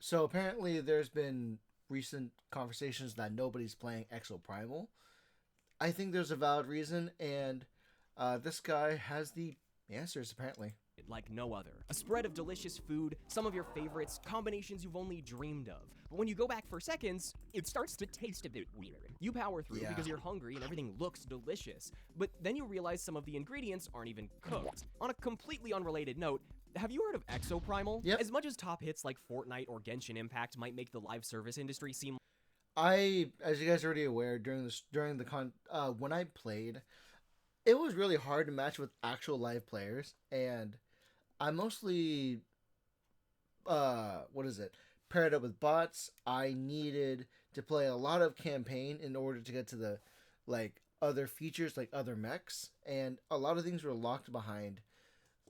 So apparently, there's been recent conversations that nobody's playing Exoprimal. I think there's a valid reason, and this guy has the answers apparently. Like no other. A spread of delicious food, some of your favorites, combinations you've only dreamed of. But when you go back for seconds, it starts to taste a bit weird. You power through because you're hungry and everything looks delicious. But then you realize some of the ingredients aren't even cooked. On a completely unrelated note, have you heard of Exoprimal? Yep. As much as top hits like Fortnite or Genshin Impact might make the live service industry seem As you guys are already aware, when I played, it was really hard to match with actual live players, and I mostly, paired up with bots. I needed to play a lot of campaign in order to get to the, other features, like other mechs, and a lot of things were locked behind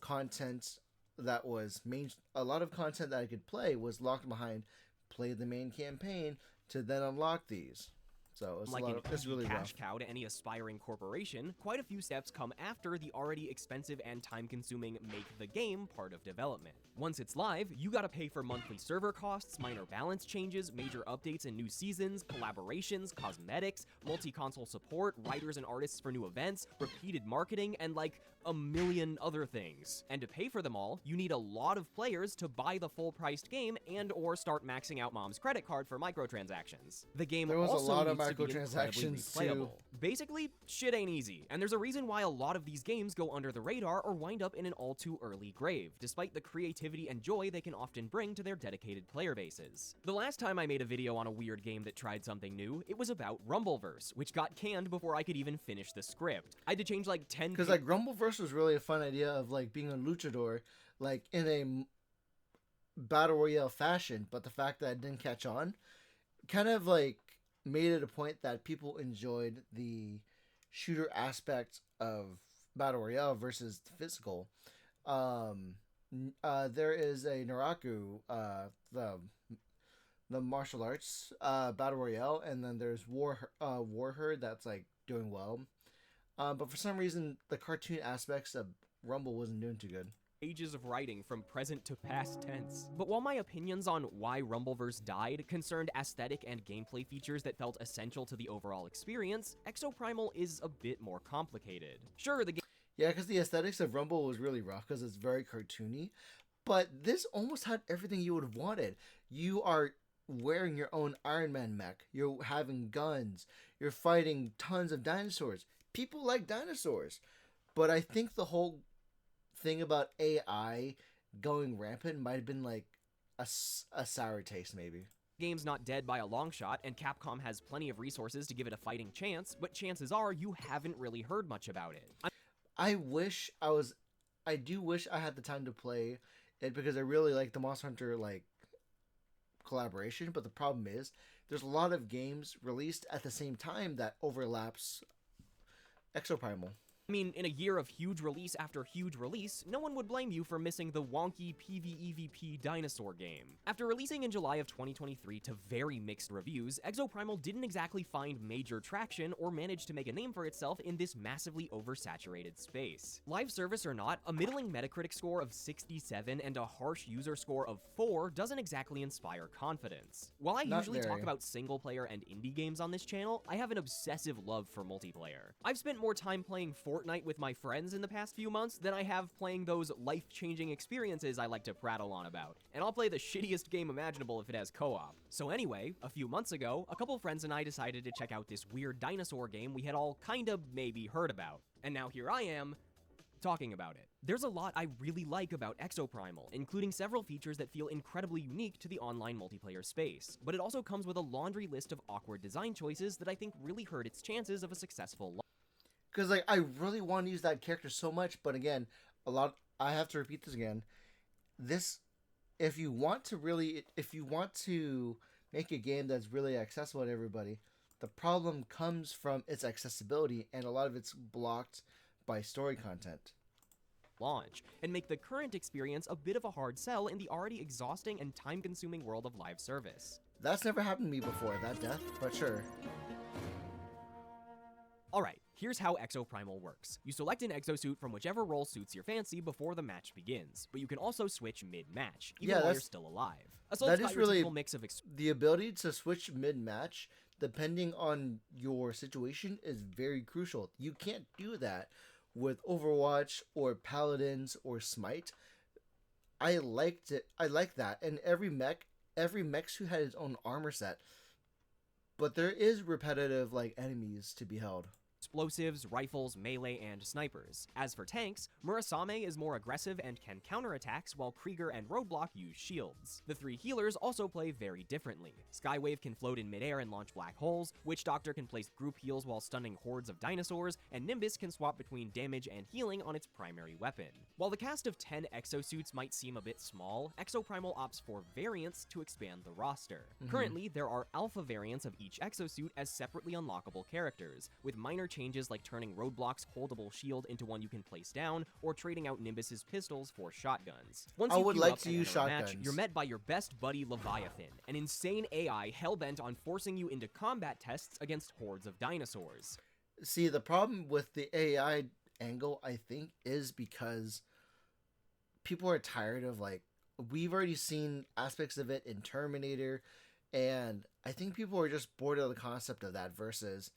content that was main. A lot of content that I could play was locked behind play the main campaign to then unlock these. So it's like it's really cash rough. cow to any aspiring corporation, quite a few steps come after the already expensive and time-consuming make the game part of development. Once it's live, you gotta pay for monthly server costs, minor balance changes, major updates and new seasons, collaborations, cosmetics, multi-console support, writers and artists for new events, repeated marketing, and like a million other things. And to pay for them all, you need a lot of players to buy the full-priced game and or start maxing out mom's credit card for microtransactions. The game There was also a lot of needs to be incredibly microtransactions too. replayable. Basically, shit ain't easy, and there's a reason why a lot of these games go under the radar or wind up in an all too early grave, despite the creativity and joy they can often bring to their dedicated player bases. The last time I made a video on a weird game that tried something new, it was about Rumbleverse, which got canned before I could even finish the script. I had to change like 10 Because Rumbleverse was really a fun idea of being a luchador, in a battle royale fashion, but the fact that it didn't catch on, kind of made it a point that people enjoyed the shooter aspect of battle royale versus the physical. There is a Naraku, the martial arts battle royale, and then there's Warherd that's doing well. But for some reason, the cartoon aspects of Rumble wasn't doing too good. Pages of writing from present to past tense. But while my opinions on why Rumbleverse died concerned aesthetic and gameplay features that felt essential to the overall experience, Exoprimal is a bit more complicated. Sure, the game Yeah, because the aesthetics of Rumble was really rough because it's very cartoony, but this almost had everything you would have wanted. You are wearing your own Iron Man mech, you're having guns, you're fighting tons of dinosaurs. People like dinosaurs, but I think the whole thing about AI going rampant might have been a sour taste, maybe. game's not dead by a long shot, and Capcom has plenty of resources to give it a fighting chance, but chances are you haven't really heard much about it. I do wish I had the time to play it because I really like the Monster Hunter collaboration, but the problem is there's a lot of games released at the same time that overlaps Exoprimal. I mean, in a year of huge release after huge release, no one would blame you for missing the wonky PvEVP Dinosaur game. After releasing in July of 2023 to very mixed reviews, Exoprimal didn't exactly find major traction or manage to make a name for itself in this massively oversaturated space. Live service or not, a middling Metacritic score of 67 and a harsh user score of 4 doesn't exactly inspire confidence. While I usually talk about single player and indie games on this channel, I have an obsessive love for multiplayer. I've spent more time playing Fortnite with my friends in the past few months than I have playing those life-changing experiences I like to prattle on about. And I'll play the shittiest game imaginable if it has co-op. So anyway, a few months ago, a couple friends and I decided to check out this weird dinosaur game we had all kind of maybe heard about. And now here I am, talking about it. There's a lot I really like about Exoprimal, including several features that feel incredibly unique to the online multiplayer space, but it also comes with a laundry list of awkward design choices that I think really hurt its chances of a successful launch. Because I really want to use that character so much, but again, I have to repeat this again. If you want to make a game that's really accessible to everybody, the problem comes from its accessibility, and a lot of it's blocked by story content. Launch, and make the current experience a bit of a hard sell in the already exhausting and time-consuming world of live service. That's never happened to me before, that death, but sure. Alright, here's how Exoprimal works. You select an exosuit from whichever role suits your fancy before the match begins, but you can also switch mid-match, even while you're still alive. Assault That is Skyride's a really cool mix of the ability to switch mid-match depending on your situation is very crucial. You can't do that with Overwatch or Paladins or Smite. I liked it. I like that. And every mech suit had its own armor set. But there is repetitive like enemies to be held. explosives, rifles, melee, and snipers. As for tanks, Murasame is more aggressive and can counterattacks, while Krieger and Roadblock use shields. The three healers also play very differently. Skywave can float in midair and launch black holes, Witch Doctor can place group heals while stunning hordes of dinosaurs, and Nimbus can swap between damage and healing on its primary weapon. While the cast of 10 exosuits might seem a bit small, Exoprimal opts for variants to expand the roster. Currently, there are alpha variants of each exosuit as separately unlockable characters, with minor changes like turning Roadblock's holdable shield into one you can place down, or trading out Nimbus's pistols for shotguns. Once I you would queue like up to and use enter a match, shotguns. you're met by your best buddy Leviathan, an insane AI hell-bent on forcing you into combat tests against hordes of dinosaurs. See, the problem with the AI angle, I think, is because people are tired of like we've already seen aspects of it in Terminator, and I think people are just bored of the concept of that versus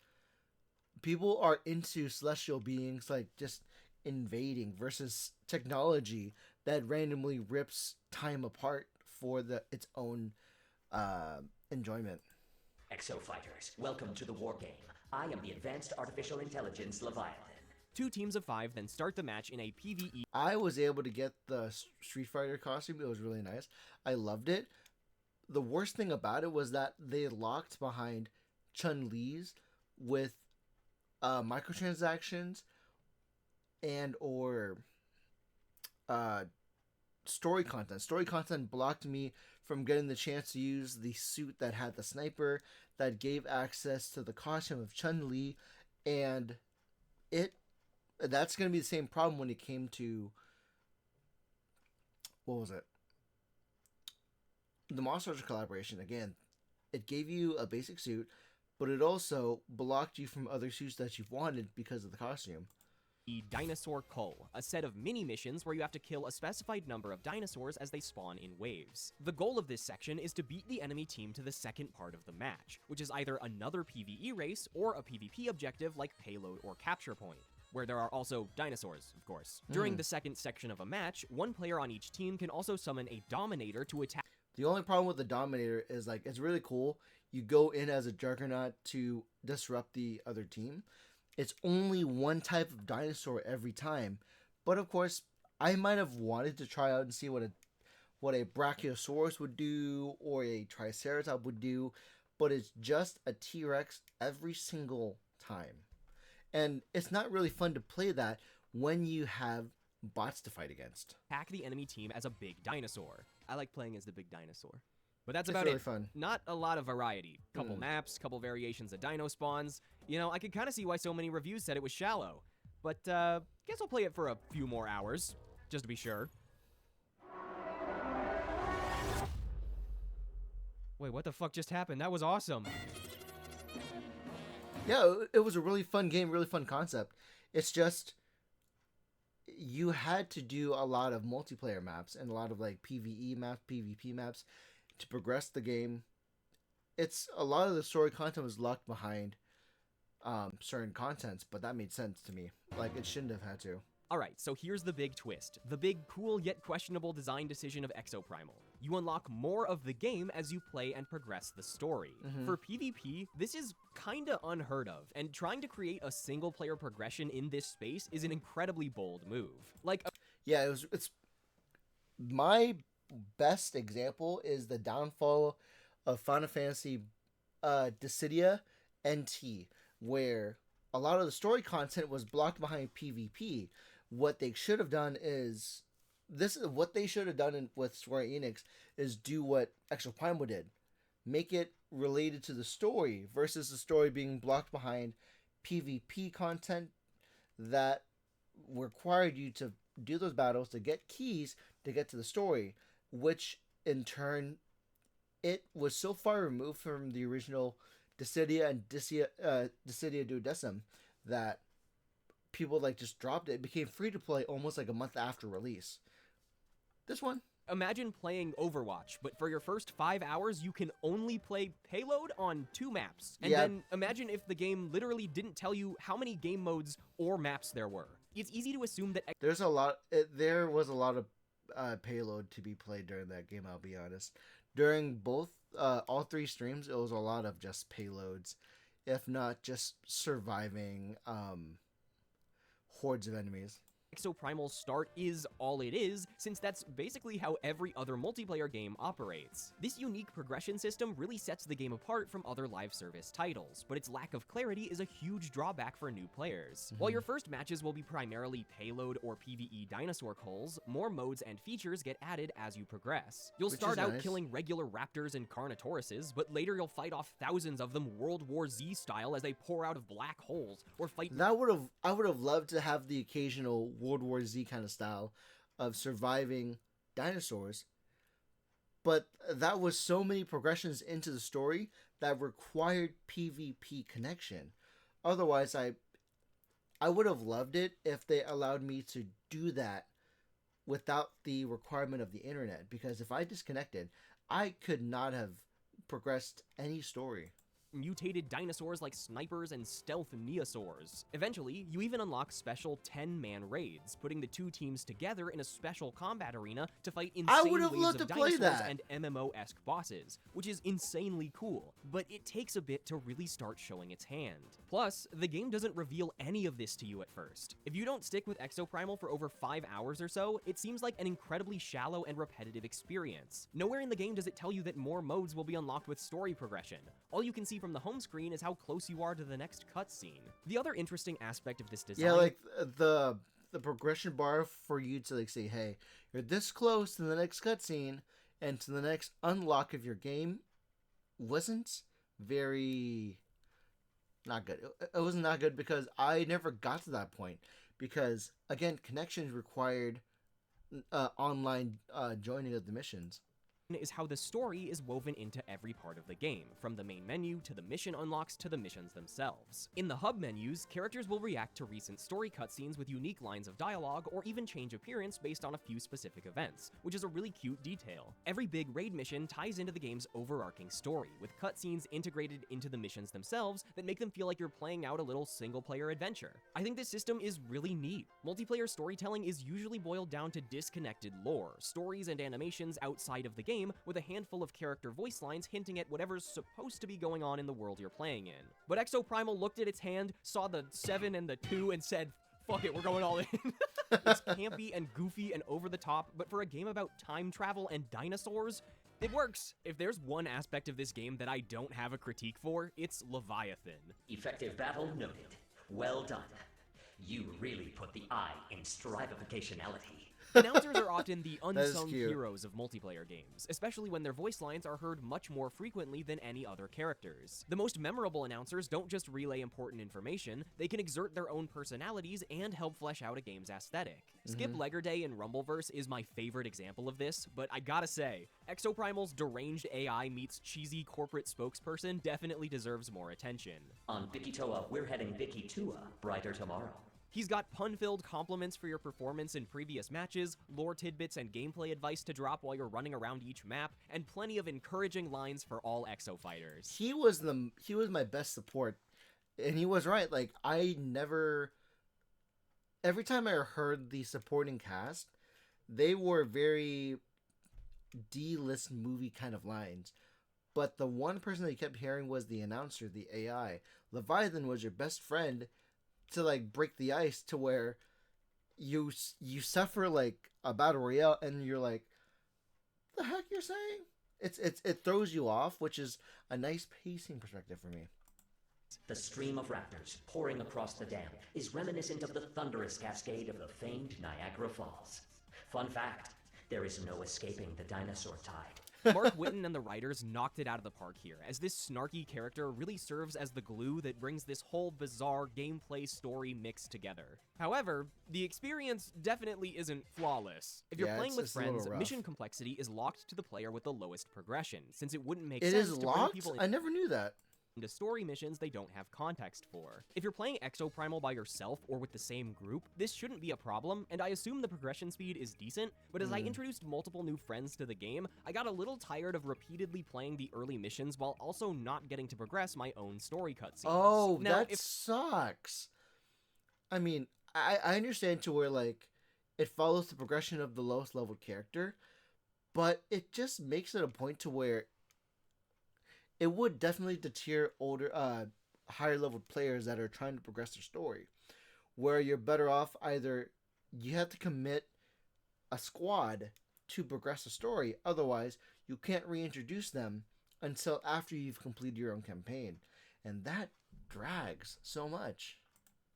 people are into celestial beings like just invading versus technology that randomly rips time apart for its own enjoyment. Exo fighters, welcome to the war game. I am the Advanced Artificial Intelligence Leviathan. 2 teams of 5 then start the match in a PvE. I was able to get the Street Fighter costume. It was really nice. I loved it. The worst thing about it was that they locked behind Chun-Li's with microtransactions and or story content. Story content blocked me from getting the chance to use the suit that had the sniper that gave access to the costume of Chun-Li, and that's going to be the same problem when it came to what was it? The Monster Hunter collaboration. Again, it gave you a basic suit, but it also blocked you from other suits that you wanted because of the costume. Dinosaur Cull, a set of mini-missions where you have to kill a specified number of dinosaurs as they spawn in waves. The goal of this section is to beat the enemy team to the second part of the match, which is either another PvE race or a PvP objective like payload or capture point, where there are also dinosaurs, of course. During the second section of a match, one player on each team can also summon a Dominator to attack. The only problem with the Dominator is like it's really cool. You go in as a Juggernaut to disrupt the other team. It's only one type of dinosaur every time, but of course, I might have wanted to try out and see what a Brachiosaurus would do or a Triceratops would do, but it's just a T-Rex every single time, and it's not really fun to play that when you have bots to fight against. Attack the enemy team as a big dinosaur. I like playing as the big dinosaur. But that's It's about really it. fun. Not a lot of variety. Couple maps, couple variations of dino spawns. You know, I could kind of see why so many reviews said it was shallow. But, guess I'll play it for a few more hours, just to be sure. Wait, what the fuck just happened? That was awesome. Yeah, it was a really fun game, really fun concept. It's just you had to do a lot of multiplayer maps and a lot of like PvE maps, PvP maps to progress the game. It's a lot of the story content was locked behind certain contents, but that made sense to me. Like it shouldn't have had to. Alright, so here's the big twist. The big, cool yet questionable design decision of Exoprimal. You unlock more of the game as you play and progress the story. For PvP, this is kinda unheard of, and trying to create a single-player progression in this space is an incredibly bold move. Yeah, it's my best example is the downfall of Final Fantasy Dissidia NT, where a lot of the story content was blocked behind PvP. What they should have done is what they should have done with Square Enix is do what Exoprimal did. Make it related to the story versus the story being blocked behind PvP content that required you to do those battles to get keys to get to the story, which in turn it was so far removed from the original Dissidia and Dissidia Duodecim that people like just dropped it. It became free to play almost like a month after release. This one, Imagine playing Overwatch, but for your first 5 hours, you can only play Payload on 2 maps. And then imagine if the game literally didn't tell you how many game modes or maps there were. It's easy to assume that There was a lot of payload to be played during that game, I'll be honest. During both, all 3 streams, it was a lot of just payloads, if not just surviving hordes of enemies. Exoprimal's start is all it is, since that's basically how every other multiplayer game operates. This unique progression system really sets the game apart from other live service titles, but its lack of clarity is a huge drawback for new players. While your first matches will be primarily payload or PvE dinosaur culls, more modes and features get added as you progress. You'll start out killing regular raptors and carnotauruses, but later you'll fight off thousands of them World War Z style as they pour out of black holes, or fight— I would have loved to have the occasional World War Z kind of style of surviving dinosaurs, but that was so many progressions into the story that required PvP connection. Otherwise, I would have loved it if they allowed me to do that without the requirement of the internet, because if I disconnected, I could not have progressed any story. Mutated dinosaurs like snipers and stealth neosaurs. Eventually, you even unlock special 10-man raids, putting the 2 teams together in a special combat arena to fight insane waves of dinosaurs and MMO-esque bosses, which is insanely cool, but it takes a bit to really start showing its hand. Plus, the game doesn't reveal any of this to you at first. If you don't stick with Exoprimal for over 5 hours or so, it seems like an incredibly shallow and repetitive experience. Nowhere in the game does it tell you that more modes will be unlocked with story progression. All you can see from the home screen is how close you are to the next cutscene. The other interesting aspect of this design— Yeah, like the progression bar for you to like say, hey, you're this close to the next cutscene and to the next unlock of your game, wasn't very not good. It was not good because I never got to that point because, again, connections required online joining of the missions. Is how the story is woven into every part of the game, from the main menu to the mission unlocks to the missions themselves. In the hub menus, characters will react to recent story cutscenes with unique lines of dialogue or even change appearance based on a few specific events, which is a really cute detail. Every big raid mission ties into the game's overarching story, with cutscenes integrated into the missions themselves that make them feel like you're playing out a little single-player adventure. I think this system is really neat. Multiplayer storytelling is usually boiled down to disconnected lore, stories and animations outside of the game, with a handful of character voice lines hinting at whatever's supposed to be going on in the world you're playing in. But Exoprimal looked at its hand, saw the 7 and the 2, and said, fuck it, we're going all in. It's campy and goofy and over the top, but for a game about time travel and dinosaurs, it works. If there's one aspect of this game that I don't have a critique for, it's Leviathan. Effective battle noted. Well done. You really put the I in strivificationality. Announcers are often the unsung heroes of multiplayer games, especially when their voice lines are heard much more frequently than any other characters. The most memorable announcers don't just relay important information, they can exert their own personalities and help flesh out a game's aesthetic. Skip Legerday in Rumbleverse is my favorite example of this, but I gotta say, Exoprimal's deranged AI meets cheesy corporate spokesperson definitely deserves more attention. On Bikitoa, we're heading Bikitua, brighter tomorrow. He's got pun-filled compliments for your performance in previous matches, lore tidbits and gameplay advice to drop while you're running around each map, and plenty of encouraging lines for all Exo fighters. He was my best support, and he was right. Like, every time I heard the supporting cast, they were very D-list movie kind of lines. But the one person that you kept hearing was the announcer, the AI. Leviathan was your best friend to like break the ice to where you suffer like a battle royale and you're like, the heck you're saying? It throws you off, which is a nice pacing perspective for me. The stream of raptors pouring across the dam is reminiscent of the thunderous cascade of the famed Niagara Falls. Fun fact, there is no escaping the dinosaur tide. Mark Whitten and the writers knocked it out of the park here, as this snarky character really serves as the glue that brings this whole bizarre gameplay story mixed together. However, the experience definitely isn't flawless. If you're playing with friends, mission complexity is locked to the player with the lowest progression, since it wouldn't make sense to bring people in. I never knew that. into story missions they don't have context for. If you're playing Exoprimal by yourself or with the same group, this shouldn't be a problem, and I assume the progression speed is decent, but as I introduced multiple new friends to the game, I got a little tired of repeatedly playing the early missions while also not getting to progress my own story cutscenes. Oh, now, that sucks. I mean, I understand to where, like, it follows the progression of the lowest level character, but it just makes it a point to where it would definitely deter older, higher level players that are trying to progress their story, where you're better off either you have to commit a squad to progress the story, otherwise you can't reintroduce them until after you've completed your own campaign, and that drags so much.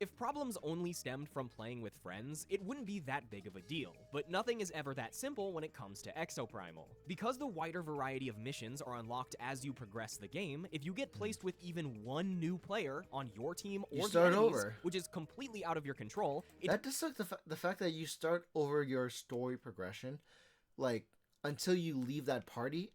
If problems only stemmed from playing with friends, it wouldn't be that big of a deal, but nothing is ever that simple when it comes to Exoprimal. Because the wider variety of missions are unlocked as you progress the game, if you get placed with even one new player on your team or the enemies, over, which is completely out of your control, that just sucks. The fact that you start over your story progression, like, until you leave that party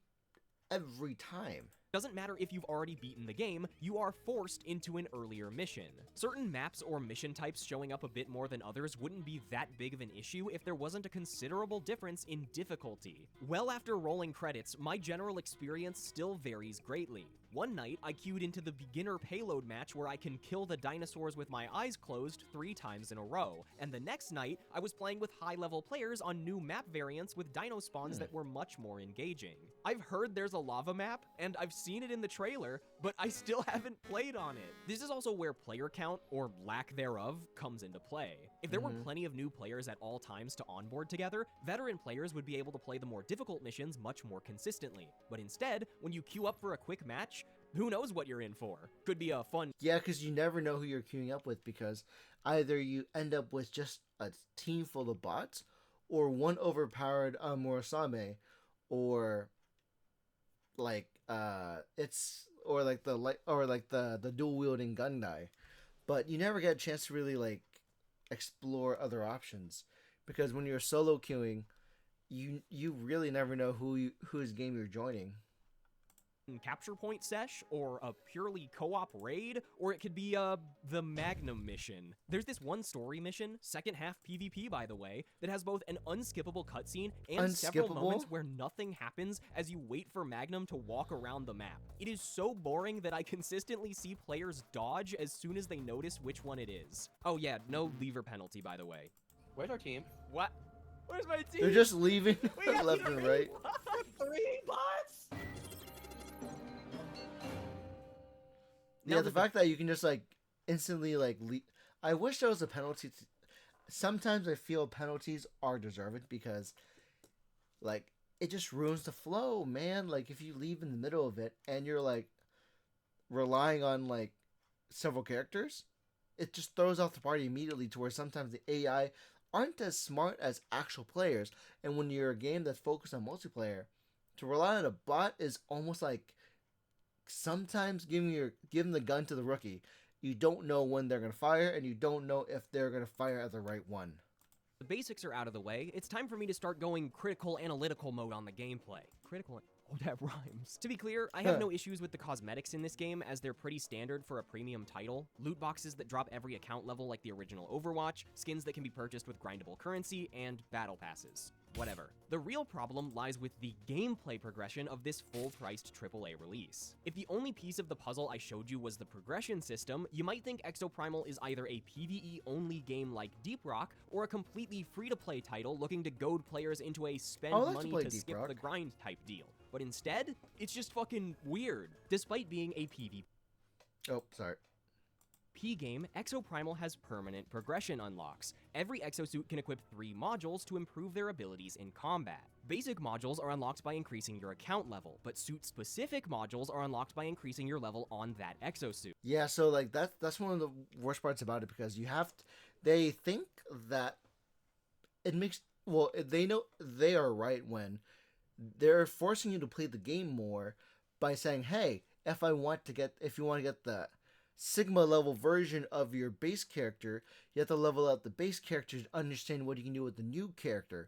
every time. Doesn't matter if you've already beaten the game, you are forced into an earlier mission. Certain maps or mission types showing up a bit more than others wouldn't be that big of an issue if there wasn't a considerable difference in difficulty. Well, after rolling credits, my general experience still varies greatly. One night, I queued into the beginner payload match where I can kill the dinosaurs with my eyes closed 3 times in a row, and the next night, I was playing with high-level players on new map variants with dino spawns that were much more engaging. I've heard there's a lava map, and I've seen it in the trailer, but I still haven't played on it. This is also where player count, or lack thereof, comes into play. If there were plenty of new players at all times to onboard together, veteran players would be able to play the more difficult missions much more consistently. But instead, when you queue up for a quick match, who knows what you're in for? Could be a fun... Yeah, because you never know who you're queuing up with, because either you end up with just a team full of bots, or one overpowered Murasame, or like the dual wielding gun guy. But you never get a chance to really like explore other options, because when you're solo queuing, you really never know whose game you're joining. Capture point sesh, or a purely co-op raid, or it could be the Magnum mission. There's this one story mission, second half PvP by the way, that has both an unskippable cutscene and several moments where nothing happens as you wait for Magnum to walk around the map. It is so boring that I consistently see players dodge as soon as they notice which one it is. Oh yeah, no lever penalty by the way. Where's our team? What? Where's my team? They're just leaving left and right. 3 bots? Yeah, the fact that you can just like instantly like I wish there was a penalty. Sometimes I feel penalties are deserved, because like it just ruins the flow, man. Like if you leave in the middle of it and you're like relying on like several characters, it just throws off the party immediately, to where sometimes the AI aren't as smart as actual players. And when you're a game that's focused on multiplayer, to rely on a bot is almost like sometimes giving the gun to the rookie. You don't know when they're going to fire, and you don't know if they're going to fire at the right one. The basics are out of the way. It's time for me to start going critical analytical mode on the gameplay. Oh, that rhymes. To be clear, I have no issues with the cosmetics in this game, as they're pretty standard for a premium title. Loot boxes that drop every account level like the original Overwatch, skins that can be purchased with grindable currency, and battle passes. Whatever. The real problem lies with the gameplay progression of this full-priced AAA release. If the only piece of the puzzle I showed you was the progression system, you might think Exoprimal is either a PvE-only game like Deep Rock, or a completely free-to-play title looking to goad players into a spend money to skip the grind type deal. But instead, it's just fucking weird, despite being a PvP game. Exoprimal has permanent progression unlocks. Every exosuit can equip 3 modules to improve their abilities in combat. Basic modules are unlocked by increasing your account level, but suit-specific modules are unlocked by increasing your level on that exosuit. Yeah, so like that's one of the worst parts about it, because they think that it makes, well, they know they are right when they're forcing you to play the game more by saying, hey, if you want to get the Sigma level version of your base character, you have to level up the base character to understand what you can do with the new character.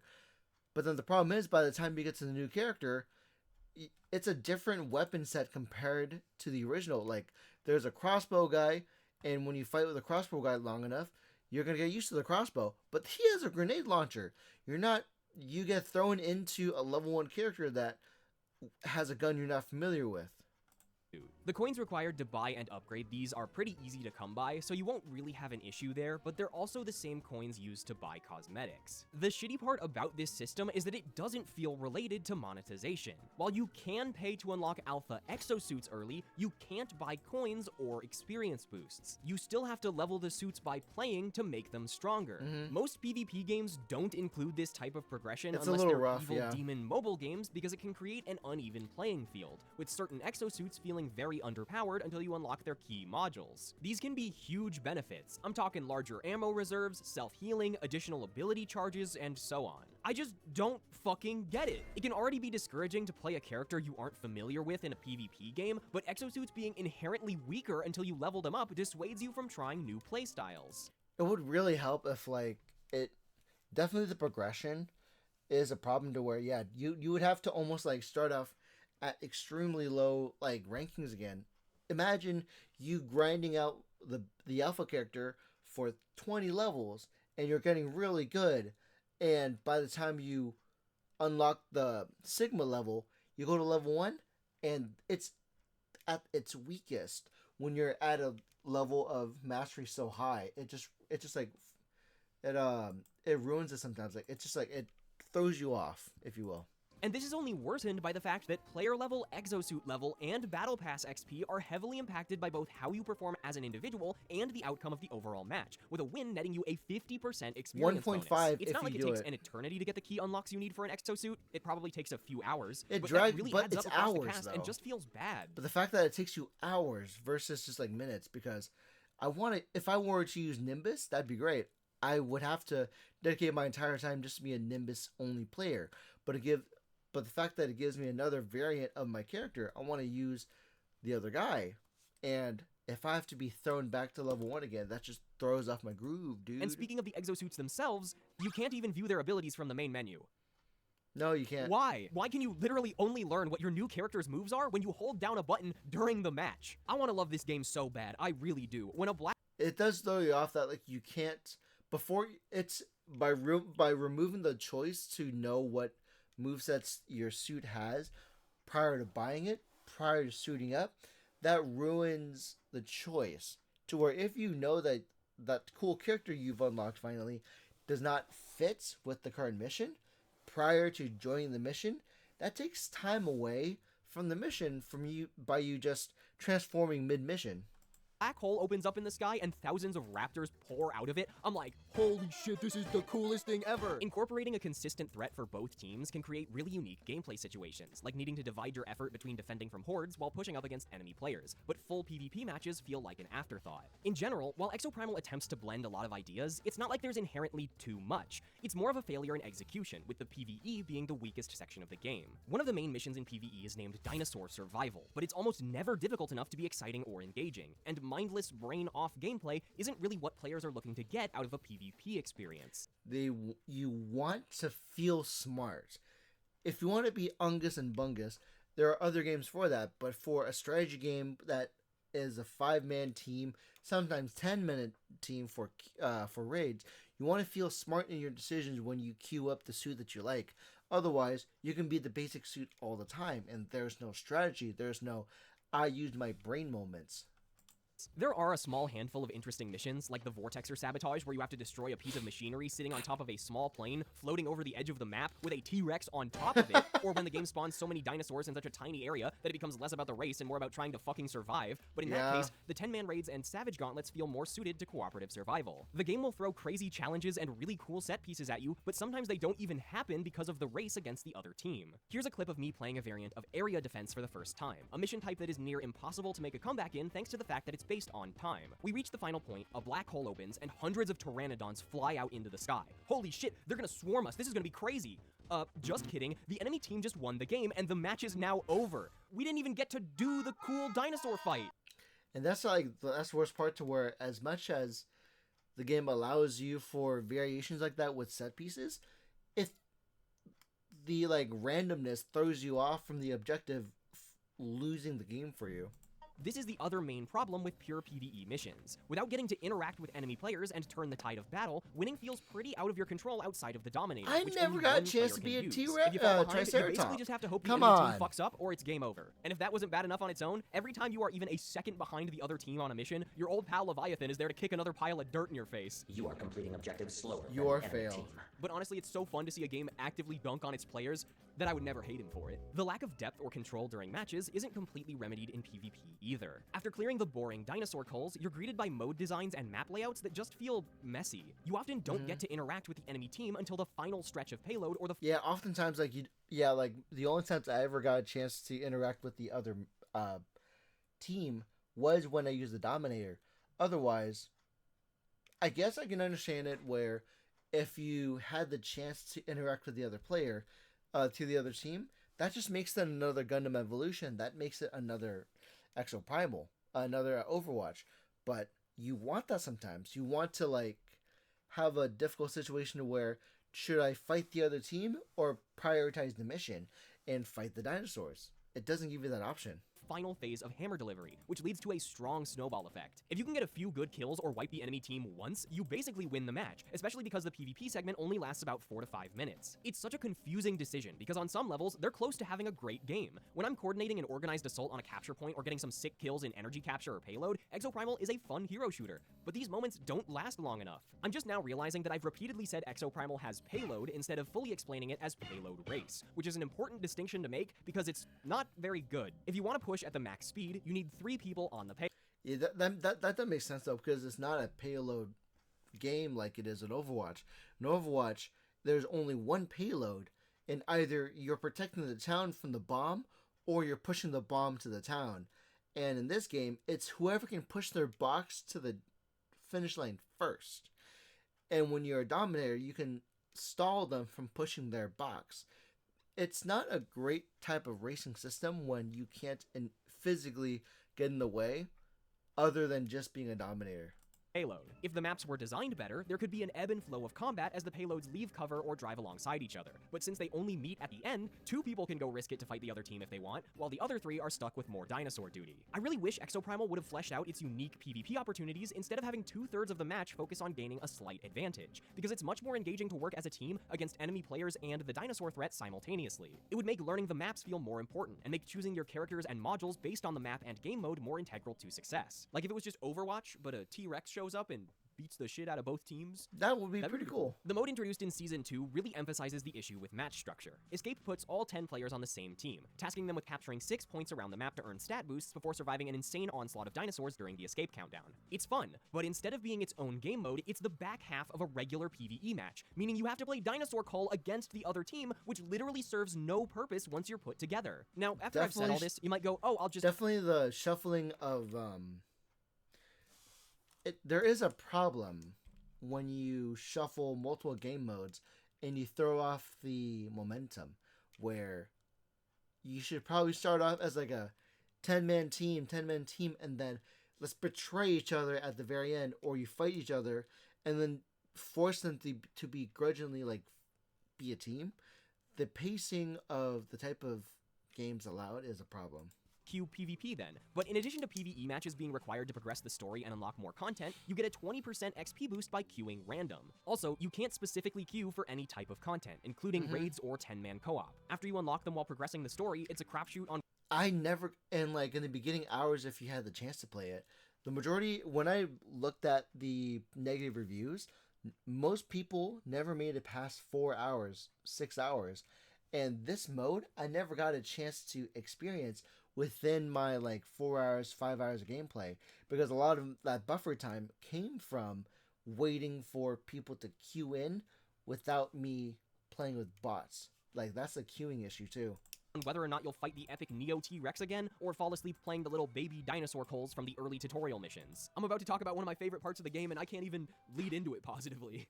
But then the problem is, by the time you get to the new character, it's a different weapon set compared to the original. Like there's a crossbow guy, and when you fight with a crossbow guy long enough, you're gonna get used to the crossbow. But he has a grenade launcher. You're not. You get thrown into a level 1 character that has a gun you're not familiar with. The coins required to buy and upgrade these are pretty easy to come by, so you won't really have an issue there, but they're also the same coins used to buy cosmetics. The shitty part about this system is that it doesn't feel related to monetization. While you can pay to unlock alpha exosuits early, you can't buy coins or experience boosts. You still have to level the suits by playing to make them stronger. Most PvP games don't include this type of progression It's a unless little they're rough, evil yeah. demon mobile games, because it can create an uneven playing field, with certain exosuits feeling very underpowered until you unlock their key modules. These can be huge benefits. I'm talking larger ammo reserves, self-healing, additional ability charges, and so on. I just don't fucking get it. It can already be discouraging to play a character you aren't familiar with in a PvP game, but exosuits being inherently weaker until you level them up dissuades you from trying new playstyles. It would really help if like it definitely the progression is a problem to where you would have to almost like start off at extremely low like rankings again. Imagine you grinding out the alpha character for 20 levels and you're getting really good, and by the time you unlock the sigma level, you go to level 1 and it's at its weakest when you're at a level of mastery so high. It just like it ruins it sometimes. Like it's just like it throws you off, if you will. And this is only worsened by the fact that player level, exosuit level, and battle pass XP are heavily impacted by both how you perform as an individual and the outcome of the overall match, with a win netting you a 50% experience 1.5 bonus. It's if not like you it do takes it. an eternity to get the key unlocks you need for an exosuit. It probably takes a few hours. It but drags- that really but adds it's up across the hours, cast though. and just feels bad. But the fact that it takes you hours versus just like minutes, because if I were to use Nimbus, that'd be great. I would have to dedicate my entire time just to be a Nimbus only player. But the fact that it gives me another variant of my character, I want to use the other guy. And if I have to be thrown back to level 1 again, that just throws off my groove, dude. And speaking of the exosuits themselves, you can't even view their abilities from the main menu. No, you can't. Why? Why can you literally only learn what your new character's moves are when you hold down a button during the match? I want to love this game so bad. I really do. When a black It does throw you off that like you can't before it's by removing the choice to know what movesets your suit has prior to buying it, prior to suiting up, that ruins the choice. To where if you know that that cool character you've unlocked finally does not fit with the current mission prior to joining the mission, that takes time away from the mission by you just transforming mid-mission. black hole opens up in the sky and thousands of raptors pour out of it, I'm like, holy shit, this is the coolest thing ever! Incorporating a consistent threat for both teams can create really unique gameplay situations, like needing to divide your effort between defending from hordes while pushing up against enemy players, but full PvP matches feel like an afterthought. In general, while Exoprimal attempts to blend a lot of ideas, it's not like there's inherently too much. It's more of a failure in execution, with the PvE being the weakest section of the game. One of the main missions in PvE is named Dinosaur Survival, but it's almost never difficult enough to be exciting or engaging, and mindless brain-off gameplay isn't really what players are looking to get out of a PvP experience. You want to feel smart. If you want to be Ungus and Bungus, there are other games for that, but for a strategy game that is a 5-man team, sometimes 10-minute team for raids, you want to feel smart in your decisions when you queue up the suit that you like. Otherwise, you can be the basic suit all the time, and there's no strategy, there's no I used my brain moments. There are a small handful of interesting missions, like the Vortexer Sabotage, where you have to destroy a piece of machinery sitting on top of a small plane, floating over the edge of the map with a T-Rex on top of it, or when the game spawns so many dinosaurs in such a tiny area that it becomes less about the race and more about trying to fucking survive. But in that case, the 10-man raids and Savage Gauntlets feel more suited to cooperative survival. The game will throw crazy challenges and really cool set pieces at you, but sometimes they don't even happen because of the race against the other team. Here's a clip of me playing a variant of Area Defense for the first time, a mission type that is near impossible to make a comeback in thanks to the fact that it's based on time. We reach the final point, a black hole opens, and hundreds of pteranodons fly out into the sky. Holy shit, they're gonna swarm us, this is gonna be crazy. Just kidding, the enemy team just won the game, and the match is now over. We didn't even get to do the cool dinosaur fight. And that's the worst part, to where as much as the game allows you for variations like that with set pieces, if the like randomness throws you off from the objective, losing the game for you. This is the other main problem with pure PvE missions. Without getting to interact with enemy players and turn the tide of battle, winning feels pretty out of your control outside of the Dominator. I which never only got a one chance to player be a can T-Rex, use. If you fall behind, you Triceratops. basically just have to hope the Come enemy on. team fucks up or it's game over. And if that wasn't bad enough on its own, every time you are even a second behind the other team on a mission, your old pal Leviathan is there to kick another pile of dirt in your face. You are completing objectives slower You than are the enemy failed. team. But honestly, it's so fun to see a game actively dunk on its players that I would never hate him for it. The lack of depth or control during matches isn't completely remedied in PvP either. After clearing the boring dinosaur culls, you're greeted by mode designs and map layouts that just feel messy. You often don't get to interact with the enemy team until the final stretch of payload or the Yeah, oftentimes like like the only times I ever got a chance to interact with the other team was when I used the Dominator. Otherwise, I guess I can understand it where if you had the chance to interact with the other player, to the other team, that just makes it another Gundam Evolution. That makes it another Exoprimal, another Overwatch. But you want that sometimes. You want to like have a difficult situation where should I fight the other team or prioritize the mission and fight the dinosaurs? It doesn't give you that option. final phase of hammer delivery, which leads to a strong snowball effect. If you can get a few good kills or wipe the enemy team once, you basically win the match, especially because the PvP segment only lasts about 4 to 5 minutes. It's such a confusing decision, because on some levels, they're close to having a great game. When I'm coordinating an organized assault on a capture point or getting some sick kills in energy capture or payload, Exoprimal is a fun hero shooter, but these moments don't last long enough. I'm just now realizing that I've repeatedly said Exoprimal has payload instead of fully explaining it as payload race, which is an important distinction to make because it's not very good. If you want to push at the max speed, you need 3 people on the payload. Yeah, that makes sense though, because it's not a payload game like it is in Overwatch. In Overwatch, there's only one payload, and either you're protecting the town from the bomb, or you're pushing the bomb to the town. And in this game, it's whoever can push their box to the finish line first. And when you're a Dominator, you can stall them from pushing their box. It's not a great type of racing system when you can't physically get in the way, other than just being a Dominator. Payload. If the maps were designed better, there could be an ebb and flow of combat as the payloads leave cover or drive alongside each other. But since they only meet at the end, 2 people can go risk it to fight the other team if they want, while the other 3 are stuck with more dinosaur duty. I really wish Exoprimal would have fleshed out its unique PvP opportunities instead of having 2/3 of the match focus on gaining a slight advantage, because it's much more engaging to work as a team against enemy players and the dinosaur threat simultaneously. It would make learning the maps feel more important, and make choosing your characters and modules based on the map and game mode more integral to success. Like if it was just Overwatch, but a T-Rex shows up and beats the shit out of both teams. That would be That'd pretty cool. The mode introduced in Season 2 really emphasizes the issue with match structure. Escape puts all 10 players on the same team, tasking them with capturing 6 points around the map to earn stat boosts before surviving an insane onslaught of dinosaurs during the escape countdown. It's fun, but instead of being its own game mode, it's the back half of a regular PvE match, meaning you have to play Dinosaur Call against the other team, which literally serves no purpose once you're put together. Now, after I've said all this, you might go, oh, I'll just... Definitely the shuffling of... there is a problem when you shuffle multiple game modes and you throw off the momentum, where you should probably start off as like a 10-man team, and then let's betray each other at the very end, or you fight each other and then force them to begrudgingly like be a team. The pacing of the type of games allowed is a problem. Queue PvP then. But in addition to PvE matches being required to progress the story and unlock more content, you get a 20% XP boost by queuing random. Also, you can't specifically queue for any type of content, including raids or 10-man co-op. After you unlock them while progressing the story, it's a crapshoot on... I never, and like in the beginning hours, if you had the chance to play it, the majority, when I looked at the negative reviews, most people never made it past 4 hours, 6 hours. And this mode, I never got a chance to experience within my like 4 hours, 5 hours of gameplay, because a lot of that buffer time came from waiting for people to queue in without me playing with bots. Like, that's a queuing issue too. Whether or not you'll fight the epic Neo T-Rex again, or fall asleep playing the little baby dinosaur culls from the early tutorial missions. I'm about to talk about one of my favorite parts of the game, and I can't even lead into it positively.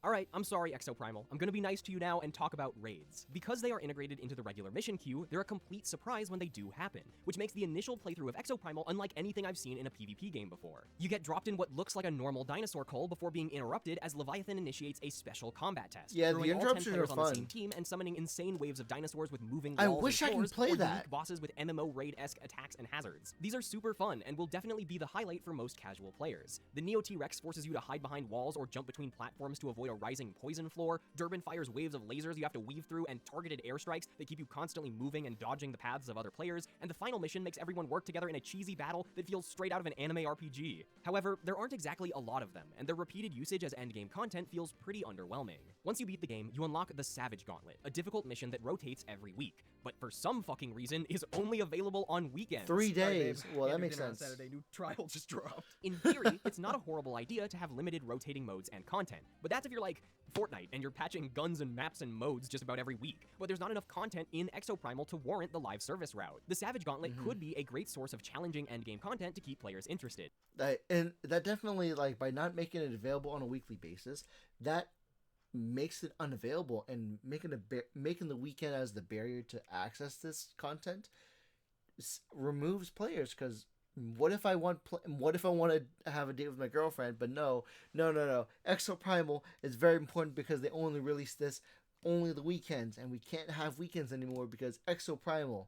Alright, I'm sorry, Exoprimal. I'm gonna be nice to you now and talk about raids. Because they are integrated into the regular mission queue, they're a complete surprise when they do happen, which makes the initial playthrough of Exoprimal unlike anything I've seen in a PvP game before. You get dropped in what looks like a normal dinosaur cull before being interrupted as Leviathan initiates a special combat test. Yeah, the throwing all 10 interruptions players are on the fun. same team and summoning insane waves of dinosaurs with moving I walls wish and I can floors, play or that. unique bosses with MMO raid-esque attacks and hazards. These are super fun and will definitely be the highlight for most casual players. The Neo T-Rex forces you to hide behind walls or jump between platforms to avoid a rising poison floor. Durbin fires waves of lasers you have to weave through and targeted airstrikes that keep you constantly moving and dodging the paths of other players, and the final mission makes everyone work together in a cheesy battle that feels straight out of an anime RPG. However, there aren't exactly a lot of them, and their repeated usage as endgame content feels pretty underwhelming. Once you beat the game, you unlock the Savage Gauntlet, a difficult mission that rotates every week, but for some fucking reason is only available on weekends. 3 Sorry, days. babe. Well, that Can't do makes dinner on sense. Saturday. New trial just dropped. In theory, it's not a horrible idea to have limited rotating modes and content, but that's if you're like Fortnite and you're patching guns and maps and modes just about every week, but there's not enough content in Exoprimal to warrant the live service route. The Savage Gauntlet could be a great source of challenging endgame content to keep players interested. And that definitely, like, by not making it available on a weekly basis, that makes it unavailable, and making the weekend as the barrier to access this content removes players. Because what if I want to have a date with my girlfriend? But no. Exoprimal is very important because they only release this only the weekends, and we can't have weekends anymore because Exoprimal.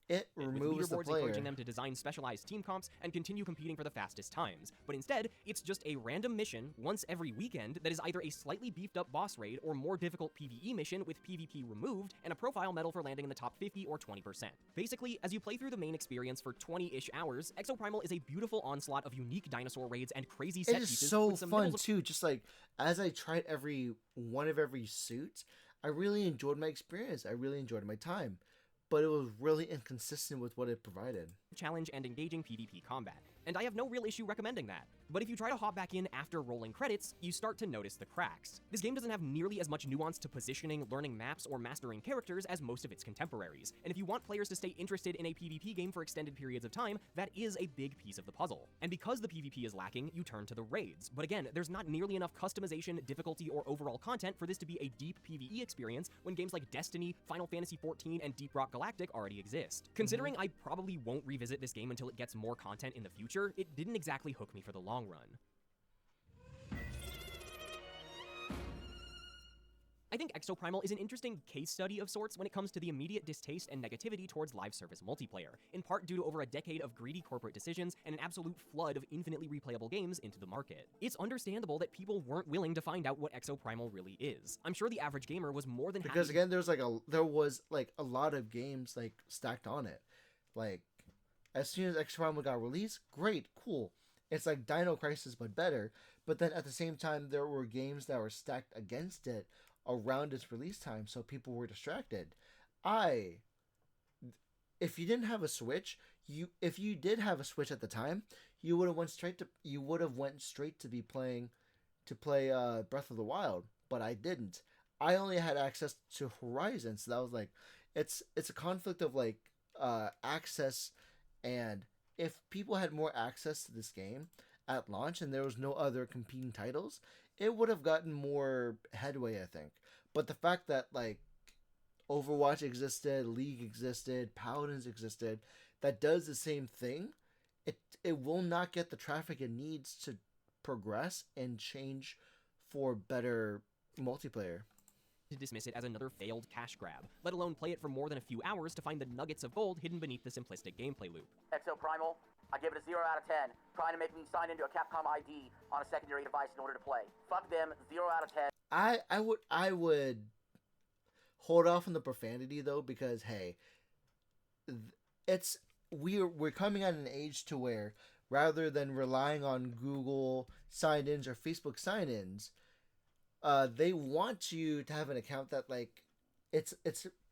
It With removes the leaderboards player. encouraging them to design specialized team comps and continue competing for the fastest times. But instead, it's just a random mission once every weekend that is either a slightly beefed up boss raid or more difficult PvE mission with PvP removed and a profile medal for landing in the top 50 or 20%. Basically, as you play through the main experience for 20-ish hours, Exoprimal is a beautiful onslaught of unique dinosaur raids and crazy set It is pieces so with some fun nibbles of too. Just like as I tried every suit, I really enjoyed my experience. I really enjoyed my time, but it was really inconsistent with what it provided. challenge and engaging PvP combat, and I have no real issue recommending that. But if you try to hop back in after rolling credits, you start to notice the cracks. This game doesn't have nearly as much nuance to positioning, learning maps, or mastering characters as most of its contemporaries, and if you want players to stay interested in a PvP game for extended periods of time, that is a big piece of the puzzle. And because the PvP is lacking, you turn to the raids, but again, there's not nearly enough customization, difficulty, or overall content for this to be a deep PvE experience when games like Destiny, Final Fantasy XIV, and Deep Rock Galactic already exist. Considering I probably won't revisit this game until it gets more content in the future, it didn't exactly hook me for the long run. I think Exoprimal is an interesting case study of sorts when it comes to the immediate distaste and negativity towards live service multiplayer, in part due to over a decade of greedy corporate decisions and an absolute flood of infinitely replayable games into the market. It's understandable that people weren't willing to find out what Exoprimal really is. I'm sure the average gamer was more than happy Because again, there was a lot of games like stacked on it. Like as soon as Exoprimal got released, great, cool. It's like Dino Crisis but better. But then at the same time, there were games that were stacked against it around its release time, so people were distracted. If you didn't have a Switch, if you did have a Switch at the time, you would have went straight to play Breath of the Wild, but I didn't. I only had access to Horizon, so that was like, it's a conflict of like access, and if people had more access to this game at launch and there was no other competing titles, it would have gotten more headway, I think. But the fact that like Overwatch existed, League existed, Paladins existed, that does the same thing, it will not get the traffic it needs to progress and change for better multiplayer. to dismiss it as another failed cash grab, let alone play it for more than a few hours to find the nuggets of gold hidden beneath the simplistic gameplay loop. Exoprimal, I give it a 0 out of 10. Trying to make me sign into a Capcom ID on a secondary device in order to play. Fuck them, 0 out of 10. I would hold off on the profanity though, because hey, we're coming at an age to where rather than relying on Google sign-ins or Facebook sign-ins, they want you to have an account that like it's a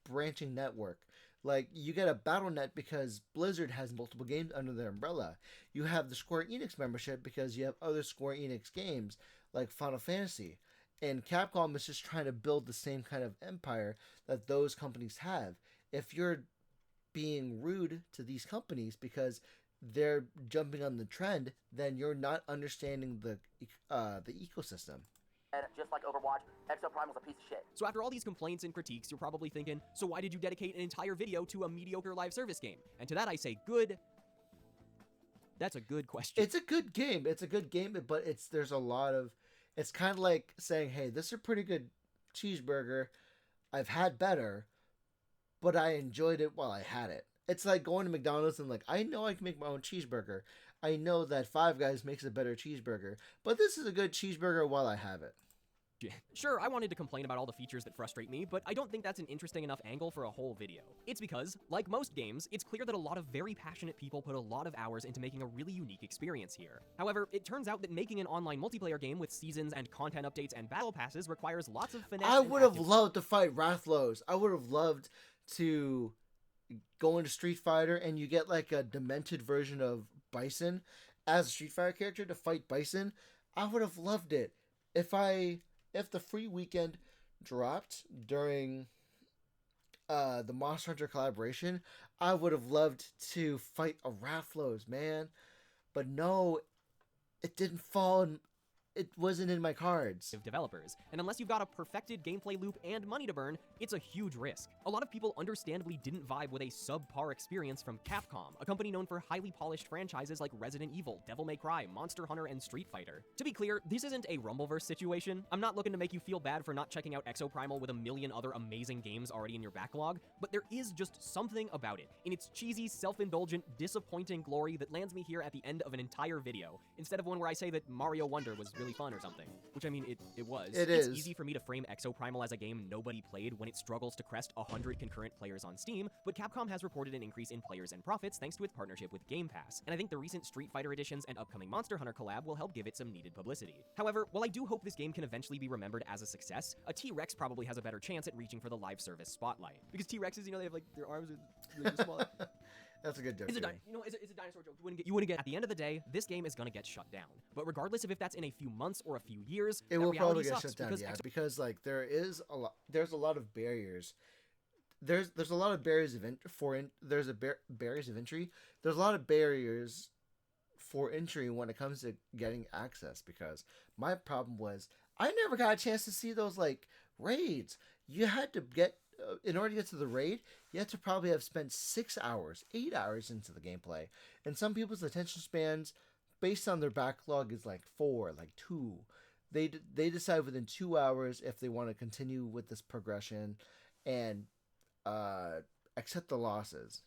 branching network. Like you get a BattleNet because Blizzard has multiple games under their umbrella. You have the Square Enix membership because you have other Square Enix games like Final Fantasy. And Capcom is just trying to build the same kind of empire that those companies have. If you're being rude to these companies because they're jumping on the trend, then you're not understanding the ecosystem. just like Overwatch, Exoprimal's a piece of shit. So after all these complaints and critiques, you're probably thinking, so why did you dedicate an entire video to a mediocre live service game? And to that I say, good. That's a good question. It's a good game. It's a good game, but there's a lot of... It's kind of like saying, hey, this is a pretty good cheeseburger. I've had better, but I enjoyed it while I had it. It's like going to McDonald's and like, I know I can make my own cheeseburger. I know that Five Guys makes a better cheeseburger, but this is a good cheeseburger while I have it. Sure, I wanted to complain about all the features that frustrate me, but I don't think that's an interesting enough angle for a whole video. It's because, like most games, it's clear that a lot of very passionate people put a lot of hours into making a really unique experience here. However, it turns out that making an online multiplayer game with seasons and content updates and battle passes requires lots of finesse. I would have loved to fight Rathlos. I would have loved to go into Street Fighter and you get like a demented version of Bison as a Street Fighter character to fight Bison. I would have loved it. If the free weekend dropped during the Monster Hunter collaboration, I would have loved to fight a Rathlos, man. But no, it didn't fall in, it wasn't in my cards. Developers, and unless you've got a perfected gameplay loop and money to burn, it's a huge risk. A lot of people understandably didn't vibe with a subpar experience from Capcom, a company known for highly polished franchises like Resident Evil, Devil May Cry, Monster Hunter, and Street Fighter. To be clear, this isn't a Rumbleverse situation. I'm not looking to make you feel bad for not checking out Exoprimal with a million other amazing games already in your backlog, but there is just something about it, in its cheesy, self-indulgent, disappointing glory that lands me here at the end of an entire video, instead of one where I say that Mario Wonder was really fun or something. Which, I mean, it was. It's easy for me to frame Exoprimal as a game nobody played when it struggles to crest 100 concurrent players on Steam, but Capcom has reported an increase in players and profits thanks to its partnership with Game Pass, and I think the recent Street Fighter editions and upcoming Monster Hunter collab will help give it some needed publicity. However, while I do hope this game can eventually be remembered as a success, a T-Rex probably has a better chance at reaching for the live service spotlight. Because T-Rexes, they have like their arms are really small. That's a good joke. It's a dinosaur joke. You wouldn't get. At the end of the day, this game is gonna get shut down. But regardless of if that's in a few months or a few years, it will probably get shut down. Because like there's a lot of barriers. There's a lot of barriers of barriers of entry. There's a lot of barriers for entry when it comes to getting access. Because my problem was I never got a chance to see those like raids. You had to get. In order to get to the raid, you have to probably have spent 6 hours, 8 hours into the gameplay. And some people's attention spans, based on their backlog, is like 4, like 2. They decide within 2 hours if they want to continue with this progression and accept the losses,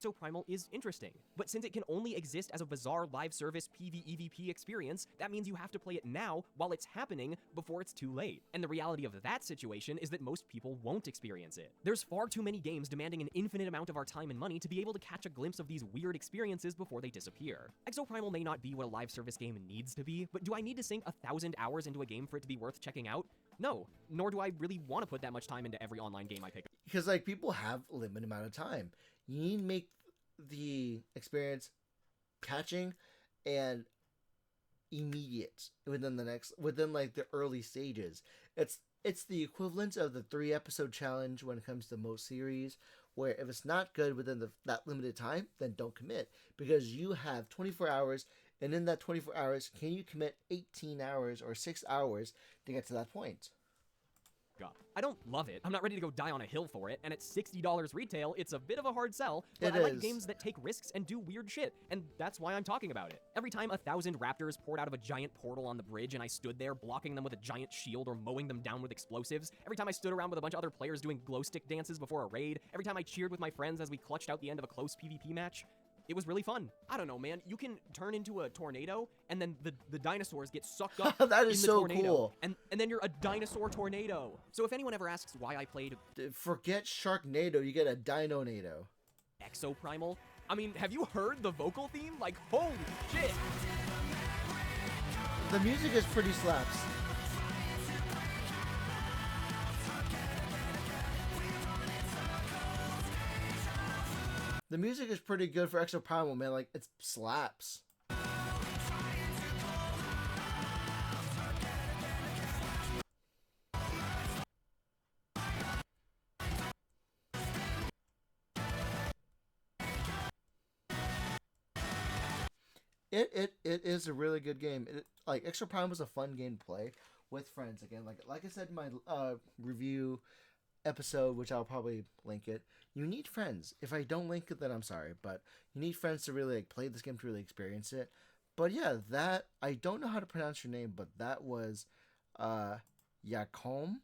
Exoprimal is interesting, but since it can only exist as a bizarre live service PvEvP experience, that means you have to play it now while it's happening before it's too late. And the reality of that situation is that most people won't experience it. There's far too many games demanding an infinite amount of our time and money to be able to catch a glimpse of these weird experiences before they disappear. Exoprimal may not be what a live service game needs to be, but do I need to sink 1,000 hours into a game for it to be worth checking out? No, nor do I really want to put that much time into every online game I pick up. Because like people have a limited amount of time. You need to make the experience catching and immediate within like the early stages. It's the equivalent of the 3-episode challenge when it comes to most series, where if it's not good within that limited time, then don't commit, because you have 24 hours, and in that 24 hours, can you commit 18 hours or 6 hours to get to that point? I don't love it. I'm not ready to go die on a hill for it, and at $60 retail, it's a bit of a hard sell, but I like games that take risks and do weird shit, and that's why I'm talking about it. Every time 1,000 raptors poured out of a giant portal on the bridge and I stood there blocking them with a giant shield or mowing them down with explosives, every time I stood around with a bunch of other players doing glow stick dances before a raid, every time I cheered with my friends as we clutched out the end of a close PvP match, it was really fun. I don't know, man. You can turn into a tornado, and then the dinosaurs get sucked up that is in the so tornado. Cool. And then you're a dinosaur tornado. So if anyone ever asks why I played... Forget Sharknado, you get a Dino-nado. Exoprimal? I mean, have you heard the vocal theme? Like, holy shit! The music is pretty slaps. The music is pretty good for Exoprimal, man. Like, it slaps. It is a really good game. Like Extra Prime was a fun game to play with friends. Again, like I said in my review episode, which I'll probably link it. You need friends. If I don't link it, then I'm sorry, but you need friends to really like play this game to really experience it. But yeah, that I don't know how to pronounce your name, but that was uh Yakom.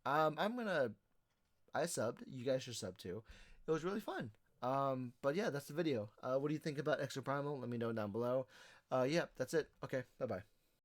I subbed. You guys should sub too. It was really fun. But yeah, that's the video. What do you think about Extra Primal? Let me know down below. Yeah, that's it. Okay, bye bye.